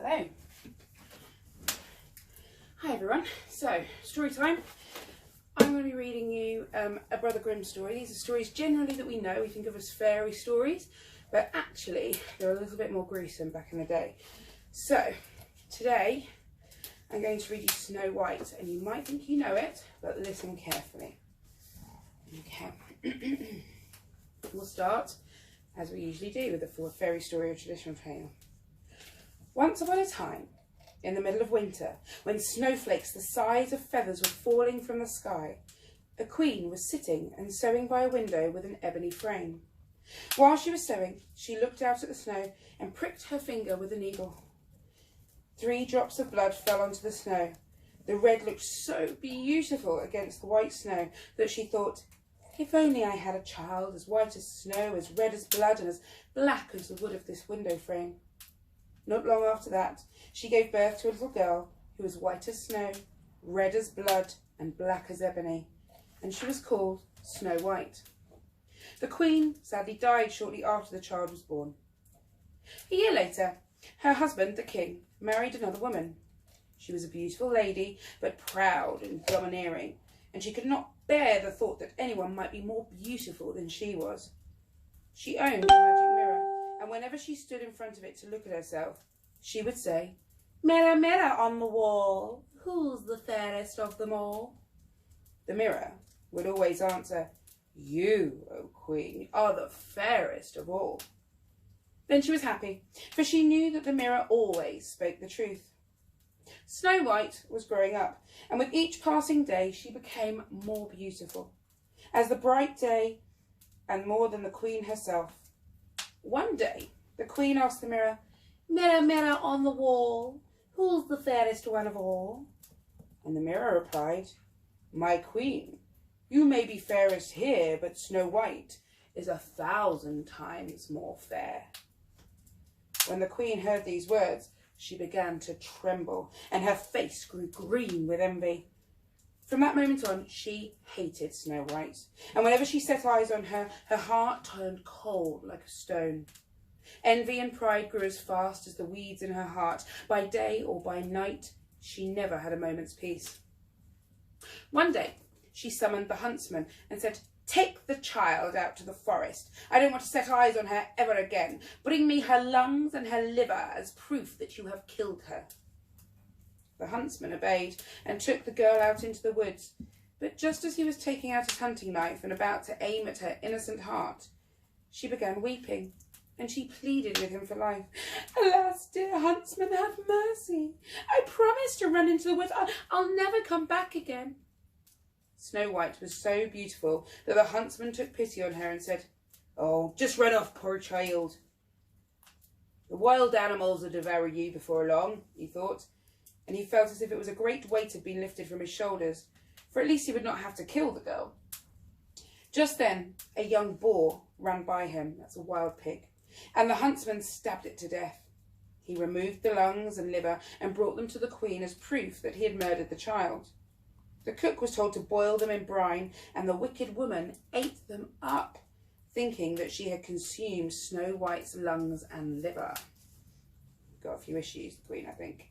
Hello. Hi everyone. So, story time. I'm going to be reading you a Brother Grimm story. These are stories generally that we know, we think of as fairy stories, but actually they're a little bit more gruesome back in the day. So, today I'm going to read you Snow White, and you might think you know it, but listen carefully. Okay. We'll start, as we usually do, with a fairy story or traditional tale. Once upon a time, in the middle of winter, when snowflakes the size of feathers were falling from the sky, a queen was sitting and sewing by a window with an ebony frame. While she was sewing, she looked out at the snow and pricked her finger with a needle. 3 drops of blood fell onto the snow. The red looked so beautiful against the white snow that she thought, if only I had a child as white as snow, as red as blood, and as black as the wood of this window frame. Not long after that, she gave birth to a little girl who was white as snow, red as blood, and black as ebony, and she was called Snow White. The queen sadly died shortly after the child was born. A year later, her husband, the king, married another woman. She was a beautiful lady, but proud and domineering, and she could not bear the thought that anyone might be more beautiful than she was. She owned a magic mirror, and whenever she stood in front of it to look at herself, she would say, "Mirror, mirror on the wall, who's the fairest of them all?" The mirror would always answer, "You, O Queen, are the fairest of all." Then she was happy, for she knew that the mirror always spoke the truth. Snow White was growing up, and with each passing day she became more beautiful, as the bright day, and more than the queen herself. One day, the queen asked the mirror, "Mirror, mirror on the wall, who's the fairest one of all?" And the mirror replied, "My queen, you may be fairest here, but Snow White is 1,000 times more fair." When the queen heard these words, she began to tremble, and her face grew green with envy. From that moment on, she hated Snow White, and whenever she set eyes on her, her heart turned cold like a stone. Envy and pride grew as fast as the weeds in her heart. By day or by night, she never had a moment's peace. One day, she summoned the huntsman and said, "Take the child out to the forest. I don't want to set eyes on her ever again. Bring me her lungs and her liver as proof that you have killed her." The huntsman obeyed and took the girl out into the woods, but just as he was taking out his hunting knife and about to aim at her innocent heart, she began weeping, and she pleaded with him for life. "Alas, dear huntsman, have mercy. I promise to run into the woods. I'll never come back again." Snow White was so beautiful that the huntsman took pity on her and said, "Oh, just run off, poor child. The wild animals will devour you before long," he thought, and he felt as if it was a great weight had been lifted from his shoulders, for at least he would not have to kill the girl. Just then, a young boar ran by him, that's a wild pig, and the huntsman stabbed it to death. He removed the lungs and liver and brought them to the queen as proof that he had murdered the child. The cook was told to boil them in brine, and the wicked woman ate them up, thinking that she had consumed Snow White's lungs and liver. Got a few issues, the queen, I think.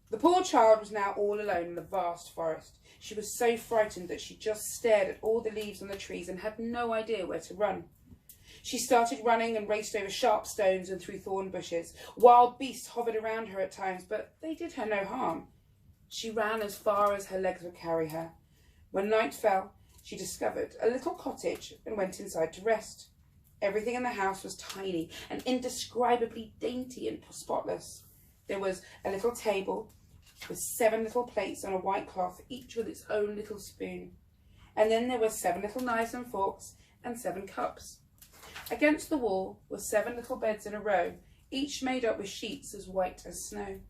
The poor child was now all alone in the vast forest. She was so frightened that she just stared at all the leaves on the trees and had no idea where to run. She started running and raced over sharp stones and through thorn bushes. Wild beasts hovered around her at times, but they did her no harm. She ran as far as her legs would carry her. When night fell, she discovered a little cottage and went inside to rest. Everything in the house was tiny and indescribably dainty and spotless. There was a little table with 7 little plates on a white cloth, each with its own little spoon. And then there were 7 little knives and forks and 7 cups. Against the wall were 7 little beds in a row, each made up with sheets as white as snow.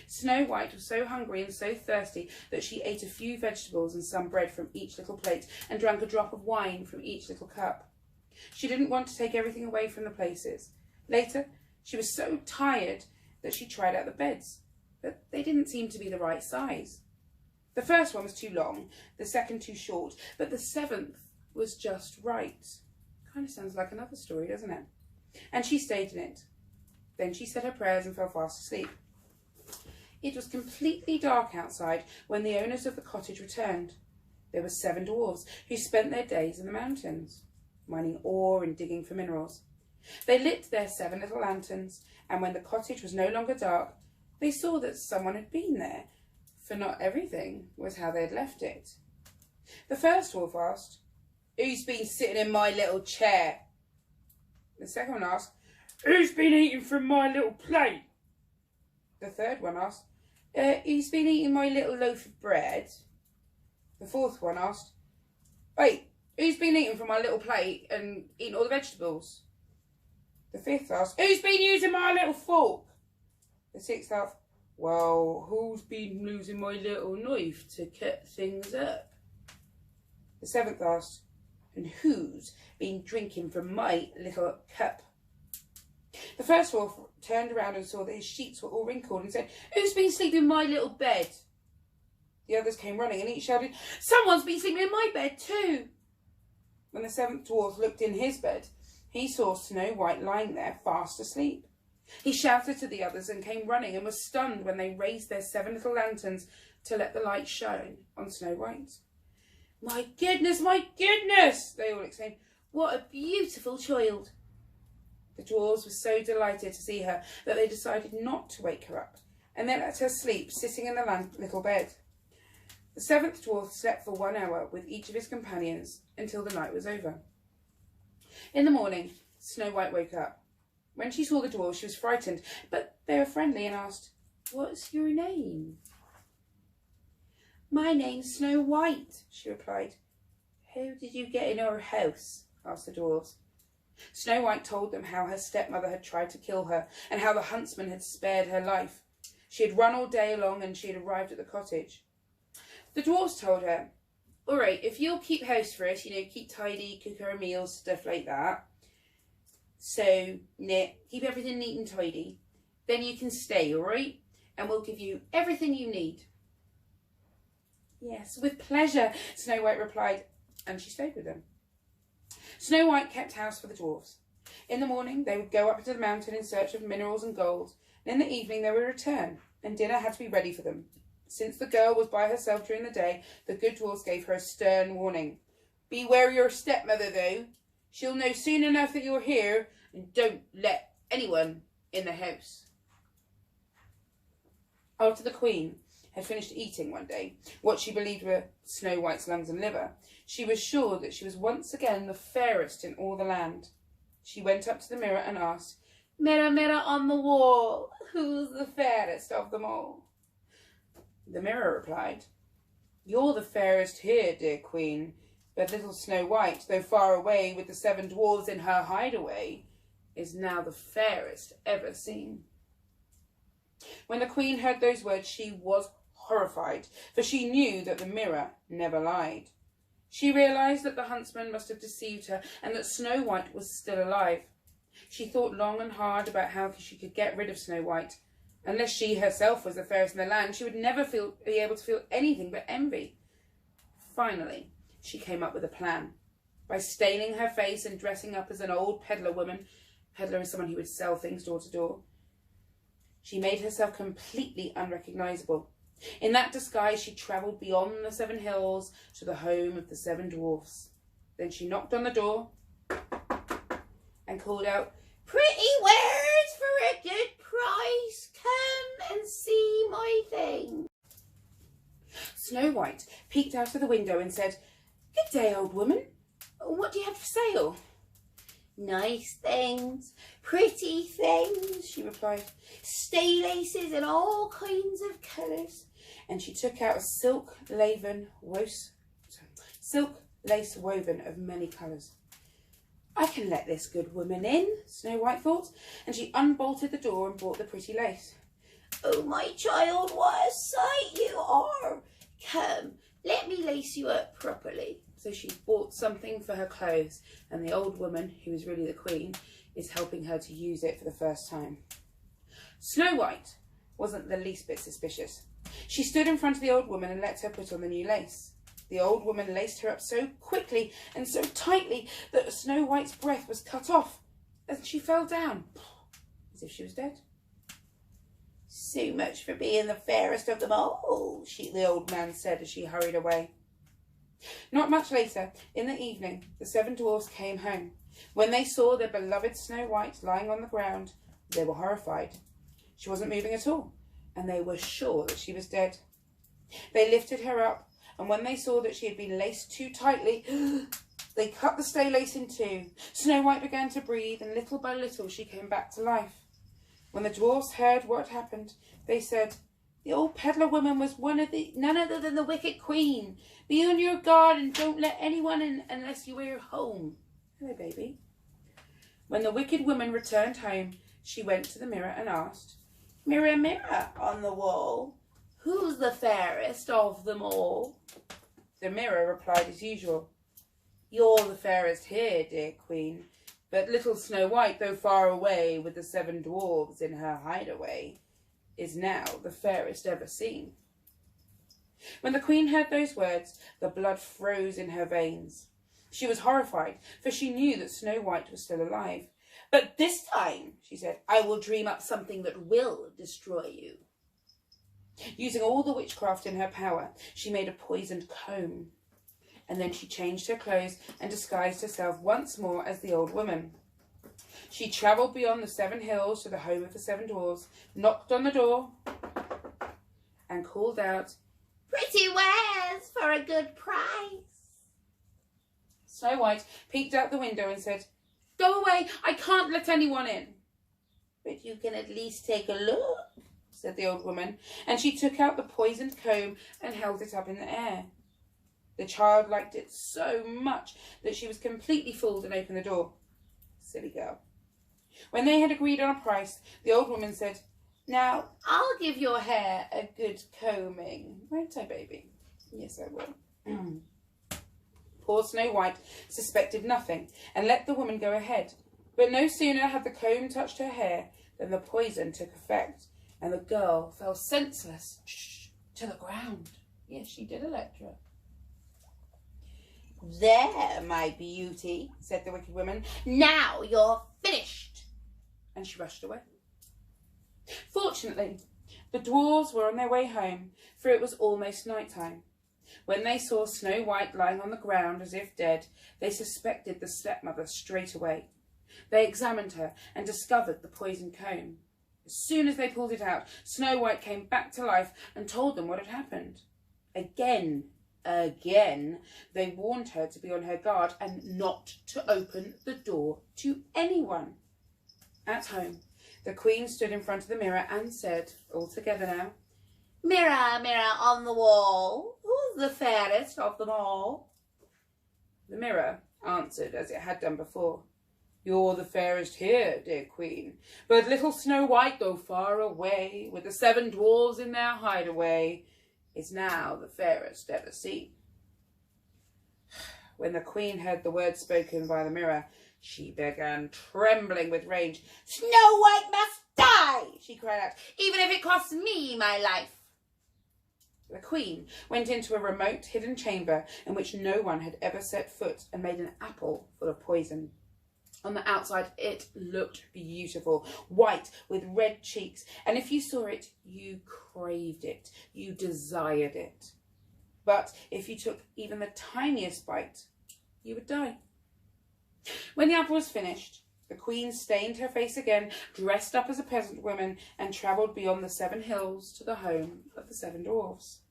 Snow White was so hungry and so thirsty that she ate a few vegetables and some bread from each little plate and drank a drop of wine from each little cup. She didn't want to take everything away from the places. Later, she was so tired that she tried out the beds, but they didn't seem to be the right size. The first one was too long, the second too short, but the 7th was just right. Kind of sounds like another story, doesn't it? And she stayed in it. Then she said her prayers and fell fast asleep. It was completely dark outside when the owners of the cottage returned. There were 7 dwarfs who spent their days in the mountains, mining ore and digging for minerals. They lit their 7 little lanterns, and when the cottage was no longer dark, they saw that someone had been there, for not everything was how they had left it. The first dwarf asked, "Who's been sitting in my little chair?" The second one asked, "Who's been eating from my little plate?" The third one asked, "Who's been eating my little loaf of bread?" The fourth one asked, "Wait, who's been eating from my little plate and eating all the vegetables?" The fifth asked, "Who's been using my little fork?" The sixth asked, "Well, who's been using my little knife to cut things up?" The seventh asked, "And who's been drinking from my little cup?" The first wolf turned around and saw that his sheets were all wrinkled and said, "Who's been sleeping in my little bed?" The others came running and each shouted, "Someone's been sleeping in my bed too." When the seventh dwarf looked in his bed, he saw Snow White lying there fast asleep. He shouted to the others and came running and was stunned when they raised their 7 little lanterns to let the light shine on Snow White. My goodness, they all exclaimed. "What a beautiful child." The dwarves were so delighted to see her that they decided not to wake her up, and they let her sleep sitting in the little bed. The 7th dwarf slept for 1 hour with each of his companions until the night was over. In the morning, Snow White woke up. When she saw the dwarves, she was frightened, but they were friendly and asked, "What's your name?" "My name's Snow White," she replied. "How did you get in our house?" asked the dwarves. Snow White told them how her stepmother had tried to kill her and how the huntsman had spared her life. She had run all day long and she had arrived at the cottage. The dwarves told her, "All right, if you'll keep house for us, keep tidy, cook our meals, stuff like that. So, keep everything neat and tidy. Then you can stay, all right? And we'll give you everything you need." "Yes, with pleasure," Snow White replied, and she stayed with them. Snow White kept house for the dwarfs. In the morning, they would go up to the mountain in search of minerals and gold, and in the evening they would return, and dinner had to be ready for them. Since the girl was by herself during the day, the good dwarfs gave her a stern warning. "Beware your stepmother, though. She'll know soon enough that you're here, and don't let anyone in the house." After the Queen had finished eating one day what she believed were Snow White's lungs and liver, she was sure that she was once again the fairest in all the land. She went up to the mirror and asked, "Mirror, mirror on the wall, who's the fairest of them all?" The mirror replied, "You're the fairest here, dear Queen, but little Snow White, though far away with the 7 dwarves in her hideaway, is now the fairest ever seen." When the Queen heard those words, she was horrified, for she knew that the mirror never lied. She realised that the huntsman must have deceived her and that Snow White was still alive. She thought long and hard about how she could get rid of Snow White. Unless she herself was the fairest in the land, she would never be able to feel anything but envy. Finally, she came up with a plan. By staining her face and dressing up as an old peddler woman, peddler is someone who would sell things door to door, she made herself completely unrecognisable. In that disguise, she travelled beyond the 7 hills to the home of the 7 dwarfs. Then she knocked on the door and called out, "Pretty wares for a good price, come and see my thing." Snow White peeked out of the window and said, "Good day, old woman. What do you have for sale?" "Nice things, pretty things," she replied. "Stay laces in all kinds of colours." And she took out a silk lace woven of many colours. "I can let this good woman in," Snow White thought, and she unbolted the door and bought the pretty lace. "Oh, my child, what a sight you are! Come, let me lace you up properly." So she bought something for her clothes, and the old woman, who is really the Queen, is helping her to use it for the first time. Snow White wasn't the least bit suspicious. She stood in front of the old woman and let her put on the new lace. The old woman laced her up so quickly and so tightly that Snow White's breath was cut off, and she fell down. as if she was dead. "So much for being the fairest of them all," the old man said as she hurried away. Not much later, in the evening, the 7 dwarfs came home. When they saw their beloved Snow White lying on the ground, they were horrified. She wasn't moving at all, and they were sure that she was dead. They lifted her up, and when they saw that she had been laced too tightly, they cut the stay lace in two. Snow White began to breathe, and little by little she came back to life. When the dwarfs heard what had happened, they said, "The old peddler woman was none other than the wicked queen. Be on your guard and don't let anyone in unless you are home." Hello, baby. When the wicked woman returned home, she went to the mirror and asked, "Mirror, mirror on the wall, who's the fairest of them all?" The mirror replied as usual, "You're the fairest here, dear queen, but little Snow White, though far away with the 7 dwarfs in her hideaway, is now the fairest ever seen." When the queen heard those words, the blood froze in her veins. She was horrified, for she knew that Snow White was still alive. "But this time," she said, "I will dream up something that will destroy you." Using all the witchcraft in her power, she made a poisoned comb. And then she changed her clothes and disguised herself once more as the old woman. She travelled beyond the 7 hills to the home of the 7 dwarfs, knocked on the door, and called out, "Pretty wares for a good price." Snow White peeked out the window and said, "Go away, I can't let anyone in." "But you can at least take a look," said the old woman, and she took out the poisoned comb and held it up in the air. The child liked it so much that she was completely fooled and opened the door. Silly girl. When they had agreed on a price, the old woman said, "Now, I'll give your hair a good combing. Won't I, baby?" "Yes, I will." Poor Snow White suspected nothing and let the woman go ahead. But no sooner had the comb touched her hair than the poison took effect, and the girl fell senseless to the ground. Yes, she did, Electra. "There, my beauty," said the wicked woman. "Now you're finished." And she rushed away. Fortunately, the dwarfs were on their way home, for it was almost night time. When they saw Snow White lying on the ground as if dead, they suspected the stepmother straight away. They examined her and discovered the poisoned comb. As soon as they pulled it out, Snow White came back to life and told them what had happened. Again, they warned her to be on her guard and not to open the door to anyone. At home, the queen stood in front of the mirror and said, all together now, "Mirror, mirror on the wall, who's the fairest of them all?" The mirror answered as it had done before, "You're the fairest here, dear queen, but little Snow White, though far away, with the 7 dwarfs in their hideaway, is now the fairest ever seen." When the queen heard the words spoken by the mirror, she began trembling with rage. "Snow White must die," she cried out, "even if it costs me my life." The queen went into a remote hidden chamber in which no one had ever set foot and made an apple full of poison. On the outside, it looked beautiful, white with red cheeks, and if you saw it, you craved it, you desired it. But if you took even the tiniest bite, you would die. When the apple was finished, the queen stained her face again, dressed up as a peasant woman, and travelled beyond the 7 hills to the home of the 7 dwarfs.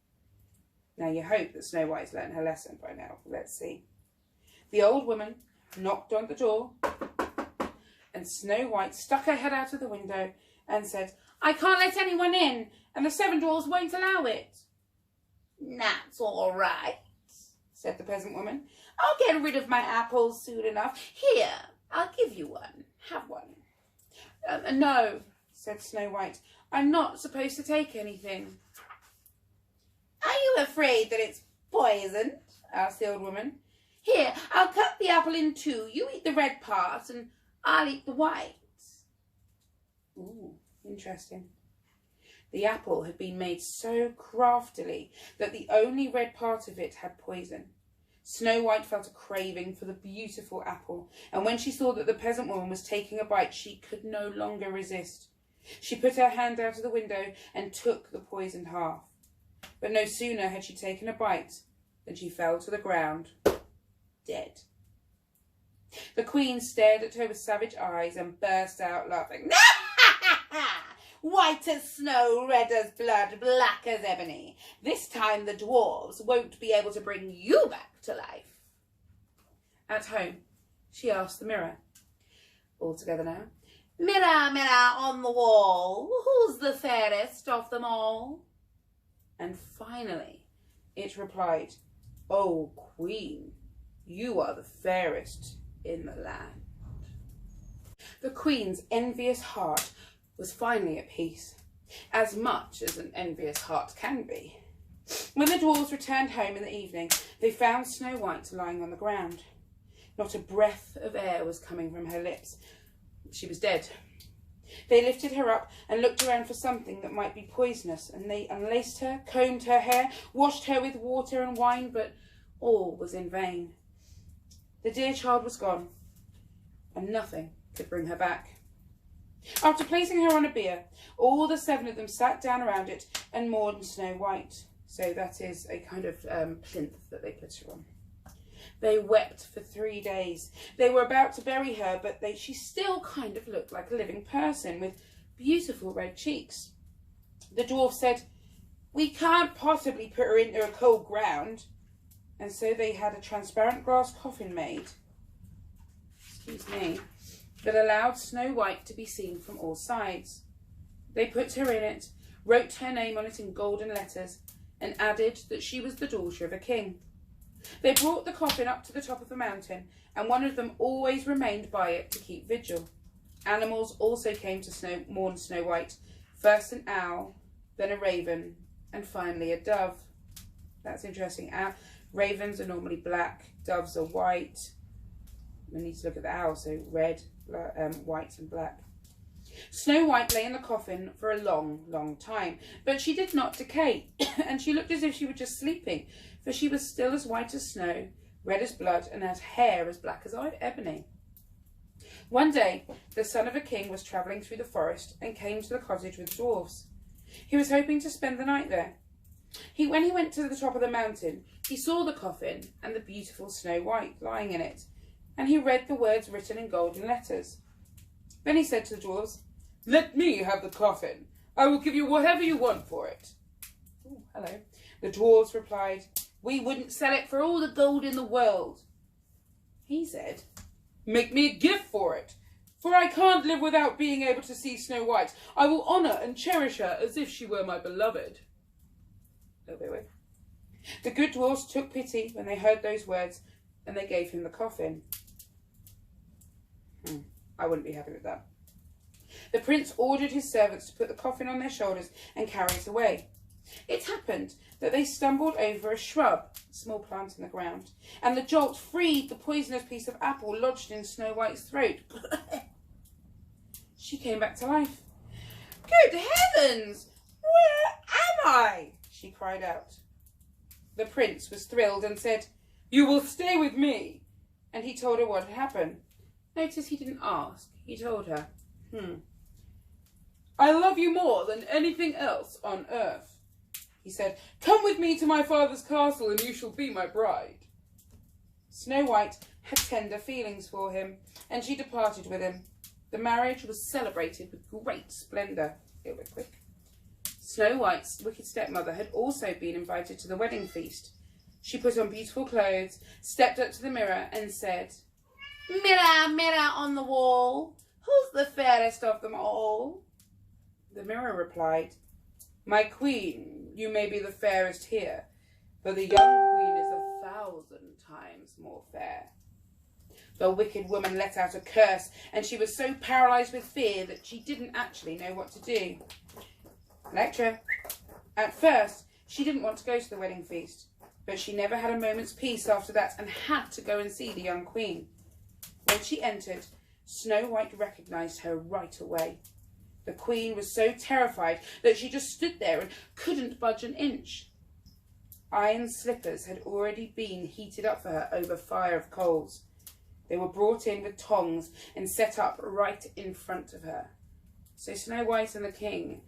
Now you hope that Snow White's learned her lesson by now. Let's see. The old woman knocked on the door, and Snow White stuck her head out of the window and said, "I can't let anyone in, and the 7 dwarfs won't allow it." "That's all right," said the peasant woman. "I'll get rid of my apples soon enough. Here, I'll give you one. Have one." No," said Snow White. "I'm not supposed to take anything." "Are you afraid that it's poisoned?" asked the old woman. "Here, I'll cut the apple in 2. You eat the red part and I'll eat the white." Ooh, interesting. The apple had been made so craftily that the only red part of it had poison. Snow White felt a craving for the beautiful apple, and when she saw that the peasant woman was taking a bite, she could no longer resist. She put her hand out of the window and took the poisoned half. But no sooner had she taken a bite than she fell to the ground, dead. The Queen stared at her with savage eyes and burst out laughing. White as snow, red as blood, black as ebony. This time the dwarves won't be able to bring you back to life. At home, she asked the mirror. All together now. Mirror, mirror on the wall, who's the fairest of them all? And finally, it replied, "Oh, Queen, you are the fairest in the land." The Queen's envious heart was finally at peace, as much as an envious heart can be. When the dwarves returned home in the evening, they found Snow White lying on the ground. Not a breath of air was coming from her lips. She was dead. They lifted her up and looked around for something that might be poisonous, and they unlaced her, combed her hair, washed her with water and wine, but all was in vain. The dear child was gone, and nothing could bring her back. After placing her on a bier, all the 7 of them sat down around it and mourned Snow White. So that is a kind of plinth that they put her on. They wept for 3 days. They were about to bury her, but she still kind of looked like a living person with beautiful red cheeks. The dwarf said, "We can't possibly put her into a cold ground." And so they had a transparent glass coffin made, excuse me, that allowed Snow White to be seen from all sides. They put her in it, wrote her name on it in golden letters, and added that she was the daughter of a king. They brought the coffin up to the top of the mountain, and one of them always remained by it to keep vigil. Animals also came to mourn Snow White, first an owl, then a raven, and finally a dove. That's interesting. Ravens are normally black, doves are white. We need to look at the owl, so red, white and black. Snow White lay in the coffin for a long, long time, but she did not decay, and she looked as if she were just sleeping, for she was still as white as snow, red as blood, and had hair as black as ebony. One day, the son of a king was travelling through the forest and came to the cottage with the dwarfs. He was hoping to spend the night there. When he went to the top of the mountain, he saw the coffin and the beautiful Snow White lying in it, and he read the words written in golden letters. Then he said to the dwarves, "Let me have the coffin. I will give you whatever you want for it." Ooh, hello. The dwarves replied, "We wouldn't sell it for all the gold in the world." He said, "Make me a gift for it, for I can't live without being able to see Snow White. I will honour and cherish her as if she were my beloved." Wait. The good dwarves took pity when they heard those words, and they gave him the coffin. I wouldn't be happy with that. The prince ordered his servants to put the coffin on their shoulders and carry it away. It happened that they stumbled over a shrub, a small plant in the ground, and the jolt freed the poisonous piece of apple lodged in Snow White's throat. She came back to life. "Good heavens! Where am I?" she cried out. The prince was thrilled and said, "You will stay with me." And he told her what had happened. Notice he didn't ask, he told her. "I love you more than anything else on earth," he said. "Come with me to my father's castle and you shall be my bride." Snow White had tender feelings for him, and she departed with him. The marriage was celebrated with great splendour. It was quick. Snow White's wicked stepmother had also been invited to the wedding feast. She put on beautiful clothes, stepped up to the mirror and said, "Mirror, mirror on the wall, who's the fairest of them all?" The mirror replied, "My queen, you may be the fairest here, but the young queen is 1,000 times more fair." The wicked woman let out a curse, and she was so paralysed with fear that she didn't actually know what to do. Lecture. At first, she didn't want to go to the wedding feast, but she never had a moment's peace after that and had to go and see the young queen. When she entered, Snow White recognised her right away. The queen was so terrified that she just stood there and couldn't budge an inch. Iron slippers had already been heated up for her over fire of coals. They were brought in with tongs and set up right in front of her. So Snow White and the King,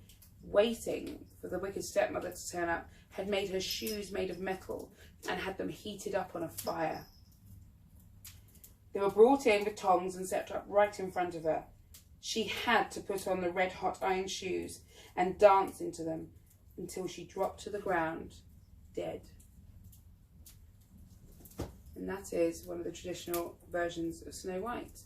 waiting for the wicked stepmother to turn up, had made her shoes made of metal and had them heated up on a fire. They were brought in with tongs and set up right in front of her. She had to put on the red-hot iron shoes and dance into them until she dropped to the ground, dead. And that is one of the traditional versions of Snow White.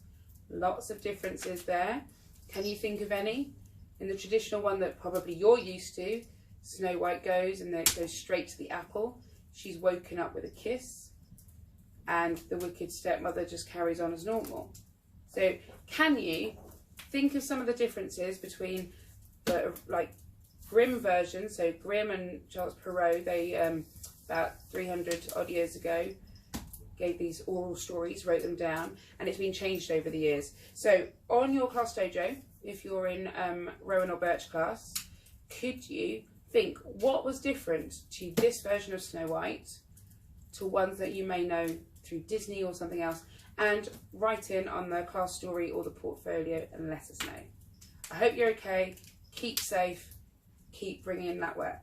Lots of differences there. Can you think of any? In the traditional one that probably you're used to, Snow White goes and then it goes straight to the apple. She's woken up with a kiss, and the wicked stepmother just carries on as normal. So can you think of some of the differences between the Grimm version? So Grimm and Charles Perrault, they about 300 odd years ago gave these oral stories, wrote them down, and it's been changed over the years. So on your class dojo, if you're in Rowan or Birch class, could you think what was different to this version of Snow White to ones that you may know through Disney or something else, and write in on the class story or the portfolio and let us know. I hope you're okay, keep safe, keep bringing in that work.